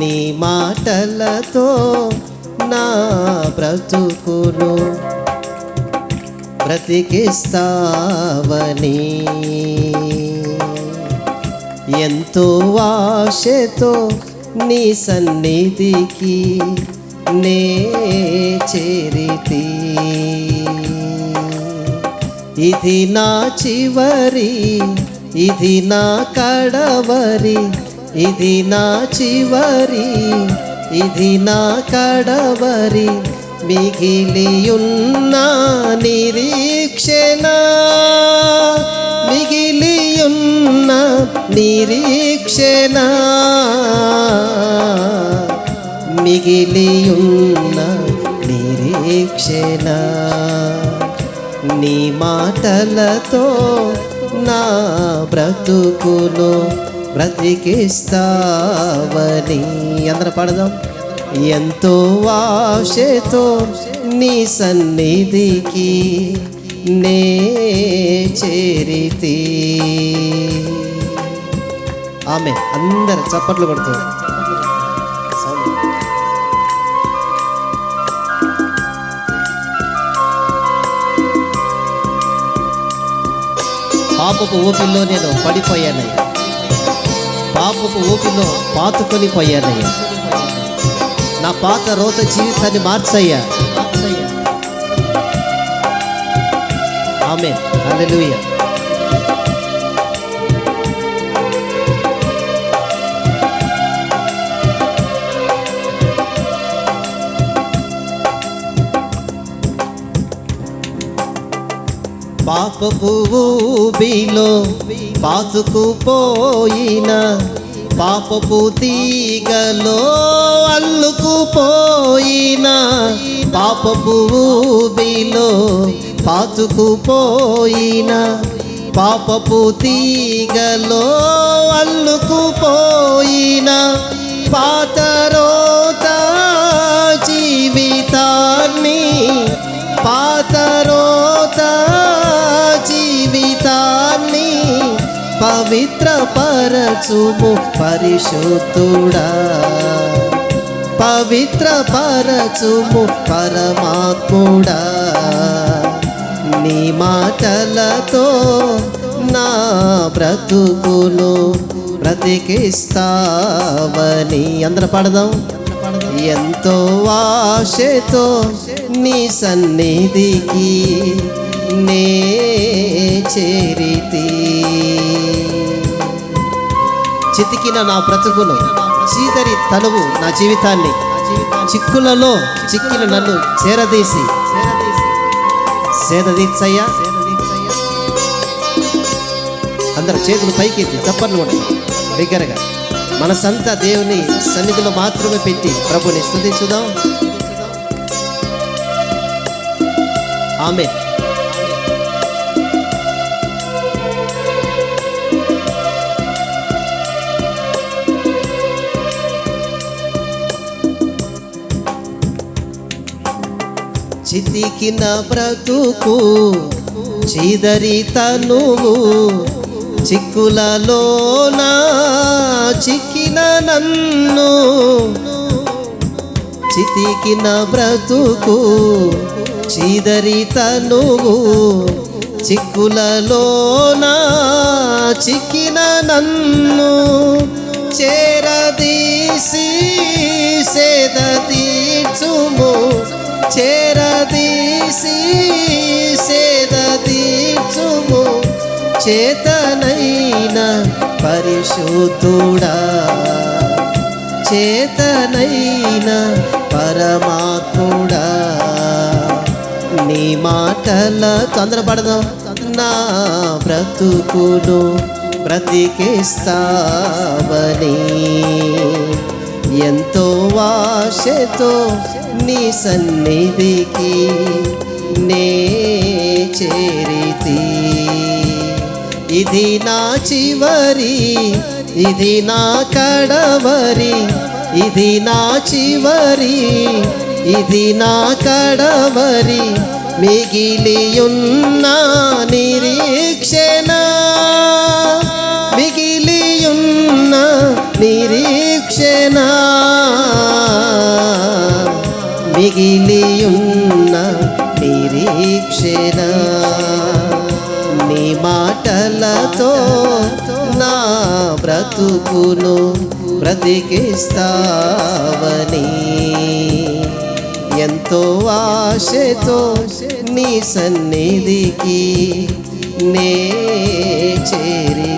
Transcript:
నీ మాటలతో నా బ్రతుకును బ్రతికిస్తావని ఎంతో ఆశతో నీ సన్నిధికి నే చేరితి. ఇది నా చివరి, ఇది నా కడవరి, ఇది నా చివరి, ఇది నా కడవరి మిగిలియున్న నిరీక్షణ, మిగిలియున్న నిరీక్షణ, మిగిలియున్న నిరీక్షణ. నీ మాటలతో నా బ్రతుకును బ్రతికిస్తావని. అందరూ పాడదాం. ఎంతో ఆశతో నీ సన్నిధికి నే చేరితి. ఆమె అందరు చప్పట్లు కొడుతుంది. పాపపు ఊపిలో నేను పడిపోయానయ్యా, పాపపు ఊపిలో పాతుకొని పోయానయ్యా. నా పాత రోత జీవితాన్ని మార్చయ్యా. ఆమేన్, హల్లెలూయా. పాపపు ఊబిలో పాతుకుపోయిన, పాపపు తీగలో అల్లుకుపోయిన, పాపపు ఊబిలో పాతుకుపోయిన, పాపపు తీగలో అల్లుకుపోయిన పాత రోత జీవితాన్ని, పాత రోత జీవితాన్ని పవిత్ర పరచుము పరిశుద్ధుడా, పవిత్ర పరచుము పరమాత్ముడా. నీ మాటలతో నా బ్రతుకును బ్రతికిస్తావని. అందరూ పాడదాం. ఎంతో ఆశతో నీ సన్నిధికి నే చేరితి. చితికిన నా బ్రతుకును, చీదరి తనువు నా జీవితాన్ని, చిక్కులలో చిక్కిన నన్ను చేరదీసి సేదదీర్చయ్యా. అందరు చేతులు పైకి చప్పట్లు కూడా బిగ్గరగా మనసంతా దేవుని సన్నిధిలో మాత్రమే పెట్టి ప్రభుని స్తుతించుదాం. ఆమేన్. చితికిన బ్రతుకు, చీదరి తనువు, చిక్కులలోన చిక్కిన నన్ను, చితికిన బ్రతుకు, చీదరి తనువు, చిక్కులలోన చిక్కిన నన్ను చేరదీసి సేద తీర్చుము, చేరదీసి సేద తీర్చుము చేతనైన పరిశుద్ధుడా, చేతనైన పరమాత్ముడా. నీ మాటల తొందరపడదాం. నా బ్రతుకును బ్రతికిస్తావని ఎంతో ఆశతో నీ సన్నిధికి నే చేరితి. ఇది నా చివరి, ఇది నా కడవరి, ఇది నా చివరి, ఇది నా కడవరి మిగిలియున్న నిరీక్షణ, మిగిలియున్న నిరీక్షణ. మిగిలియున్న నిరీక్షణ నీ మాటలతో నా బ్రతుకును బ్రతికిస్తావని ఎంతో ఆశతో నీ సన్నిధికి నే చేరి